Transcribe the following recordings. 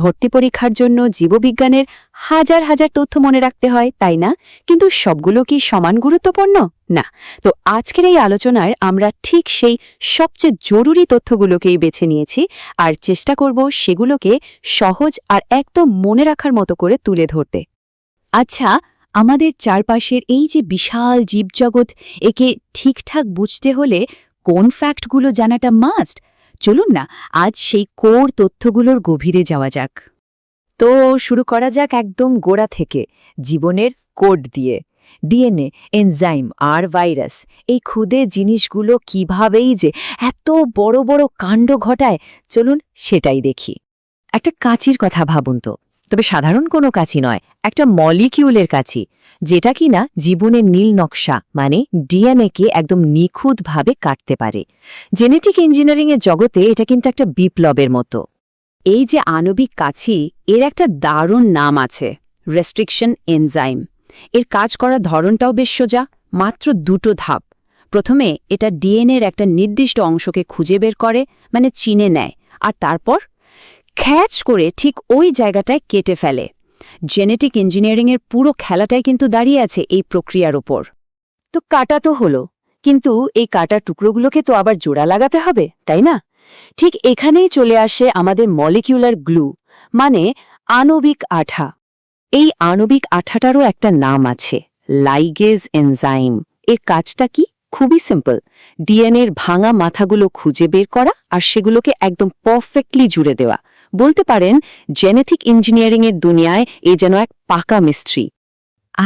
ভর্তি পরীক্ষার জন্য জীববিজ্ঞানের হাজার হাজার তথ্য মনে রাখতে হয়, তাই না? কিন্তু সবগুলো কি সমান গুরুত্বপূর্ণ? না। তো আজকের এই আলোচনায় আমরা ঠিক সেই সবচেয়ে জরুরি তথ্যগুলোকেই বেছে নিয়েছি আর চেষ্টা করব সেগুলোকে সহজ আর একদম মনে রাখার মতো করে তুলে ধরতে। আচ্ছা, আমাদের চারপাশের এই যে বিশাল জীবজগৎ, একে ঠিকঠাক বুঝতে হলে কোন ফ্যাক্টগুলো জানাটা মাস্ট? চলুন না আজ সেই কোর তথ্যগুলোর গভীরে যাওয়া যাক। তো শুরু করা যাক একদম গোড়া থেকে, জীবনের কোড দিয়ে। ডিএনএ, এনজাইম আর ভাইরাস, এই ক্ষুদে জিনিসগুলো কিভাবেই যে এত বড় বড় কাণ্ড ঘটায়, চলুন সেটাই দেখি। একটা কাঁচির কথা ভাবুন তো, তবে সাধারণ কোনো কাঁচি নয়, একটা মলিকিউলের কাঁচি, যেটা কিনা জীবনের নীল নকশা মানে ডিএনএকে একদম নিখুঁতভাবে কাটতে পারে। জেনেটিক ইঞ্জিনিয়ারিংয়ের জগতে এটা কিন্তু একটা বিপ্লবের মতো। এই যে আণবিক কাঁচি, এর একটা দারুণ নাম আছে, রেস্ট্রিকশন এনজাইম। এর কাজ করার ধরনটাও বেশ সোজা, মাত্র দুটো ধাপ। প্রথমে এটা ডিএনএর একটা নির্দিষ্ট অংশকে খুঁজে বের করে, মানে চিনে নেয়, আর তারপর খ্যাচ করে ঠিক ওই জায়গাটায় কেটে ফেলে। জেনেটিক ইঞ্জিনিয়ারিংয়ের পুরো খেলাটাই কিন্তু দাঁড়িয়ে আছে এই প্রক্রিয়ার উপর। তো কাটা তো হলো, কিন্তু এই কাটার টুকরোগুলোকে তো আবার জোড়া লাগাতে হবে, তাই না? ঠিক এখানেই চলে আসে আমাদের মলিকিউলার গ্লু, মানে আণবিক আঠা। এই আণবিক আঠাটারও একটা নাম আছে, লাইগেজ এনজাইম। এর কাজটা কি? খুবই সিম্পল, ডিএনএর ভাঙা মাথাগুলো খুঁজে বের করা আর সেগুলোকে একদম পারফেক্টলি জুড়ে দেওয়া। বলতে পারেন জেনেটিক ইঞ্জিনিয়ারিংয়ের দুনিয়ায় এ যেন এক পাকা মিস্ত্রি।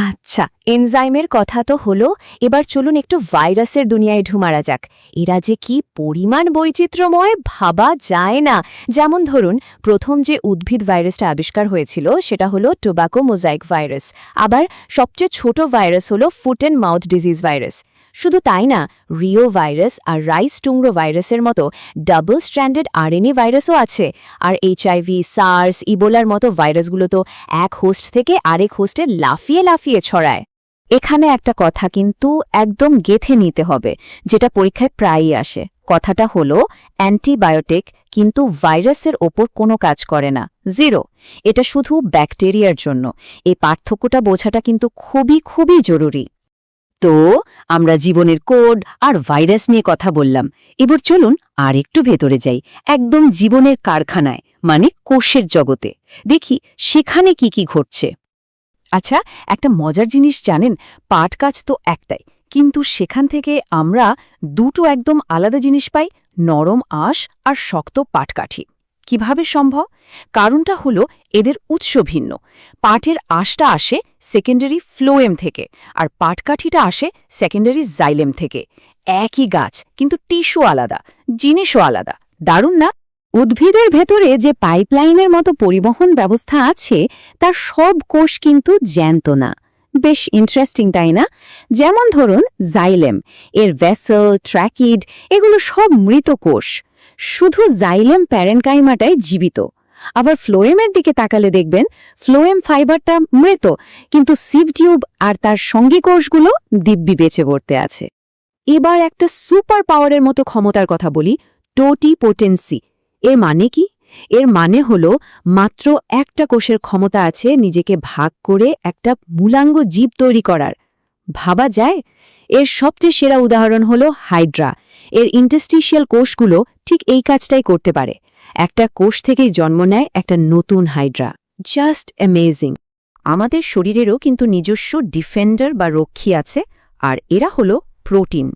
আচ্ছা, এনজাইমের কথা তো হলো, এবার চলুন একটু ভাইরাসের দুনিয়ায় ঢুমারা যাক। এরা যে কি পরিমাণ বৈচিত্র্যময়, ভাবা যায় না। যেমন ধরুন, প্রথম যে উদ্ভিদ ভাইরাসটা আবিষ্কার হয়েছিল সেটা হলো টোব্যাকো মোজাইক ভাইরাস। আবার সবচেয়ে ছোট ভাইরাস হলো foot and mouth disease virus. শুধু তাই না, রিও ভাইরাস আর রাইস টুংরো ভাইরাসের মতো ডাবল স্ট্র্যান্ডেড আরএনএ ভাইরাসও আছে। আর এইচআইভি, সার্স, ইবোলার মতো ভাইরাসগুলো তো এক হোস্ট থেকে আরেক হোস্টে লাফিয়ে লাফিয়ে ছড়ায়। এখানে একটা কথা কিন্তু একদম গেঁথে নিতে হবে, যেটা পরীক্ষায় প্রায়ই আসে। কথাটা হলো অ্যান্টিবায়োটিক কিন্তু ভাইরাসের ওপর কোনো কাজ করে না, জিরো। এটা শুধু ব্যাকটেরিয়ার জন্য। এই পার্থক্যটা বোঝাটা কিন্তু খুবই খুবই জরুরি। তো আমরা জীবনের কোড আর ভাইরাস নিয়ে কথা বললাম, এবার চলুন আর একটু ভেতরে যাই, একদম জীবনের কারখানায়, মানে কোষের জগতে। দেখি সেখানে কি কি ঘটছে। আচ্ছা, একটা মজার জিনিস জানেন, পাট গাছ তো একটাই, কিন্তু সেখান থেকে আমরা দুটো একদম আলাদা জিনিস পাই, নরম আঁশ আর শক্ত পাটকাঠি। কিভাবে সম্ভব? কারণটা হলো এদের উৎস ভিন্ন। পাটের আঁশটা আসে সেকেন্ডারি ফ্লোয়েম থেকে, আর পাটকাঠিটা আসে সেকেন্ডারি জাইলেম থেকে। একই গাছ, কিন্তু টিস্যু আলাদা, জিনিসও আলাদা। দারুণ না? উদ্ভিদের ভেতরে যে পাইপলাইনের মতো পরিবহন ব্যবস্থা আছে, তার সব কোষ কিন্তু জ্যান্ত না। বেশ ইন্টারেস্টিং, তাই না? যেমন ধরুন জাইলেম, এর ভেসেল, ট্র্যাকিড, এগুলো সব মৃত কোষ। শুধু জাইলেম প্যারেনকাইমাটাই জীবিত। আবার ফ্লোয়েমের দিকে তাকালে দেখবেন ফ্লোয়েম ফাইবারটা মৃত, কিন্তু সিভ টিউব আর তার সঙ্গী কোষগুলো দিব্যি বেঁচে পড়তে আছে। এবার একটা সুপার পাওয়ারের মতো ক্ষমতার কথা বলি, টোটিপোটেন্সি। এর মানে কি? এর মানে হলো মাত্র একটা কোষের ক্ষমতা আছে নিজেকে ভাগ করে একটা মূলাঙ্গ জীব তৈরি করার। ভাবা যায়? এর সবচেয়ে সেরা উদাহরণ হলো হাইড্রা। এর ইন্টারস্টিশিয়াল কোষগুলো ঠিক এই কাজটাই করতে পারে। একটা কোষ থেকেই জন্ম নেয় একটা নতুন হাইড্রা। Just amazing. আমাদের শরীরেরও কিন্তু নিজস্ব ডিফেন্ডার বা রক্ষী আছে, আর এরা হলো প্রোটিন।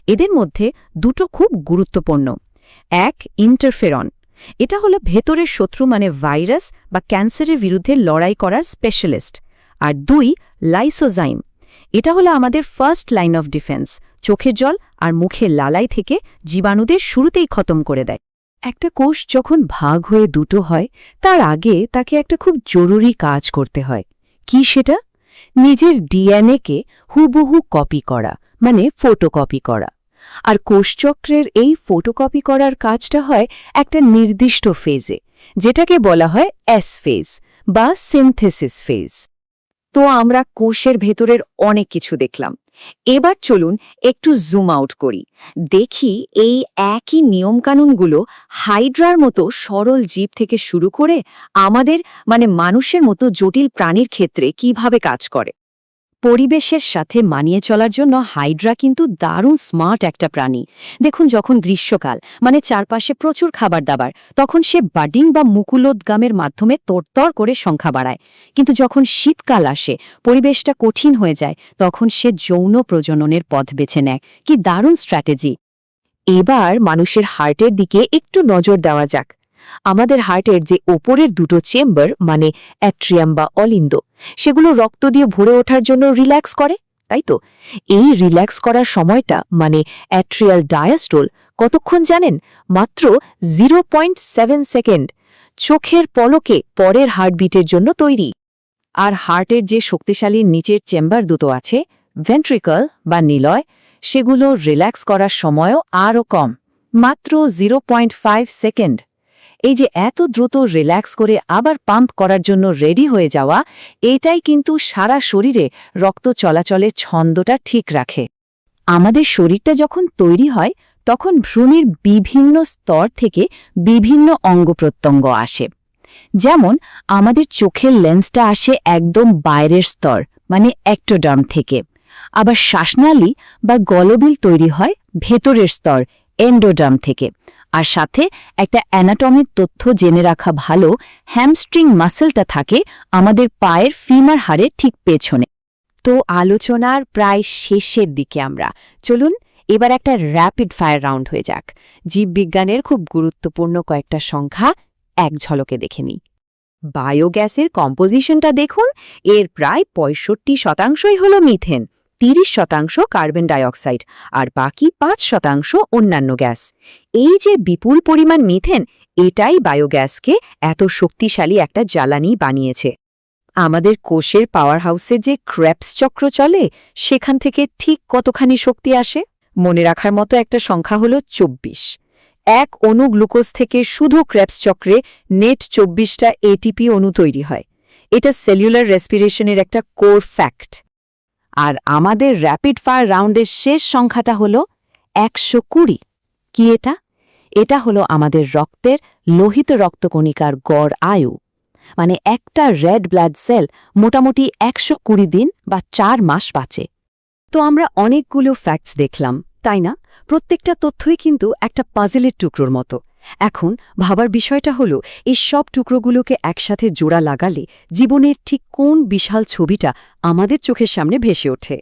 এদের মধ্যে দুটো খুব গুরুত্বপূর্ণ। এক, ইন্টারফেরন। এটা হলো ভেতরের শত্রু, মানে ভাইরাস বা ক্যান্সারের বিরুদ্ধে লড়াই করার স্পেশালিস্ট। আর দুই, লাইসোজাইম। এটা হলো আমাদের ফার্স্ট লাইন অফ ডিফেন্স, চোখের জল আর মুখের লালাই থেকে জীবাণুদের শুরুতেই খতম করে দেয়। একটা কোষ যখন ভাগ হয়ে দুটো হয়, তার আগে তাকে একটা খুব জরুরি কাজ করতে হয়। কি সেটা? নিজের ডিএনএকে হুবহু কপি করা, মানে ফটোকপি করা। আর কোষচক্রের এই ফটোকপি করার কাজটা হয় একটা নির্দিষ্ট ফেজে, যেটাকে বলা হয় এস ফেজ বা সিনথেসিস ফেজ। তো আমরা কোষের ভেতরের অনেক কিছু দেখলাম। এবার চলুন একটু জুম আউট করি, দেখি এই একই নিয়মকানুনগুলো হাইড্রার মতো সরল জীব থেকে শুরু করে আমাদের মানুষের মতো জটিল প্রাণীর ক্ষেত্রে কিভাবে কাজ করে। পরিবেশের সাথে মানিয়ে চলার জন্য হাইড্রা কিন্তু দারুণ স্মার্ট একটা প্রাণী। দেখুন, যখন গ্রীষ্মকাল চারপাশে প্রচুর খাবার দাবার, তখন সে বাডিং বা মুকুলোদ্গামের মাধ্যমে তরতর করে সংখ্যা বাড়ায়। কিন্তু যখন শীতকাল আসে, পরিবেশটা কঠিন হয়ে যায়, তখন সে যৌন প্রজননের পথ বেছে নেয়। কি দারুণ স্ট্র্যাটেজি! এবার মানুষের হার্টের দিকে একটু নজর দেওয়া যাক। আমাদের হার্টের যে ওপরের দুটো চেম্বার অ্যাট্রিয়াম বা অলিন্দ, সেগুলো রক্ত দিয়ে ভরে ওঠার জন্য রিল্যাক্স করে, তাই তো? এই রিল্যাক্স করার সময়টা অ্যাট্রিয়াল ডায়াস্টোল কতক্ষণ জানেন? মাত্র 0.7 সেকেন্ড। চোখের পলকে পরের হার্টবিটের জন্য তৈরি। আর হার্টের যে শক্তিশালী নিচের চেম্বার দুটো আছে, ভেন্ট্রিকল বা নিলয়, সেগুলো রিল্যাক্স করার সময়ও আরও কম, মাত্র 0.5 সেকেন্ড। এই যে এত দ্রুত রিল্যাক্স করে আবার পাম্প করার জন্য রেডি হয়ে যাওয়া, এটাই কিন্তু সারা শরীরে রক্ত চলাচলের ছন্দটা ঠিক রাখে। আমাদের শরীরটা যখন তৈরি হয়, তখন ভ্রূণের বিভিন্ন স্তর থেকে বিভিন্ন অঙ্গপ্রত্যঙ্গ আসে। যেমন আমাদের চোখের লেন্সটা আসে একদম বাইরের স্তর, অ্যাক্টোডার্ম থেকে। আবার শ্বাসনালী বা গলবিল তৈরি হয় ভেতরের স্তর, এন্ডোডার্ম থেকে। আর সাথে একটা অ্যানাটমির তথ্য জেনে রাখা ভালো, হ্যামস্ট্রিং মাসেলটা থাকে আমাদের পায়ের ফিমার হাড়ের ঠিক পেছনে। তো আলোচনার প্রায় শেষের দিকে আমরা। চলুন এবার একটা র্যাপিড ফায়ার রাউন্ড হয়ে যাক। জীববিজ্ঞানের খুব গুরুত্বপূর্ণ কয়েকটা সংখ্যা এক ঝলকে দেখে নিই। বায়োগ্যাসের কম্পোজিশনটা দেখুন, এর প্রায় 65% হল মিথেন, 30% কার্বন ডাইঅক্সাইড, আর বাকি 5% অন্যান্য গ্যাস। এই যে বিপুল পরিমাণ মিথেন, এটাই বায়োগ্যাসকে এত শক্তিশালী একটা জ্বালানি বানিয়েছে। আমাদের কোষের পাওয়ার হাউসে যে ক্রেবস চক্র চলে, সেখান থেকে ঠিক কতখানি শক্তি আসে? মনে রাখার মতো একটা সংখ্যা হল 24। এক অণু গ্লুকোজ থেকে শুধু ক্রেবস চক্রে নেট 24টা এটিপি অণু তৈরি হয়। এটা সেলুলার রেসপিরেশনের একটা কোর ফ্যাক্ট। আর আমাদের র্যাপিড ফায়ার রাউন্ডের শেষ সংখ্যাটা হল 120। কি এটা? এটা হলো আমাদের রক্তের লোহিত রক্তকণিকার গড় আয়ু। একটা রেড ব্লাড সেল মোটামুটি 120 দিন বা 4 মাস বাঁচে। তো আমরা অনেকগুলো ফ্যাক্টস দেখলাম, তাই না? প্রত্যেকটা তথ্যই কিন্তু একটা পাজেলের টুকরোর মতো। এখন ভাবার বিষয়টা হলো, এই সব টুকরোগুলোকে একসাথে জোড়া লাগালে জীবনের ঠিক কোন বিশাল ছবিটা আমাদের চোখের সামনে ভেসে ওঠে।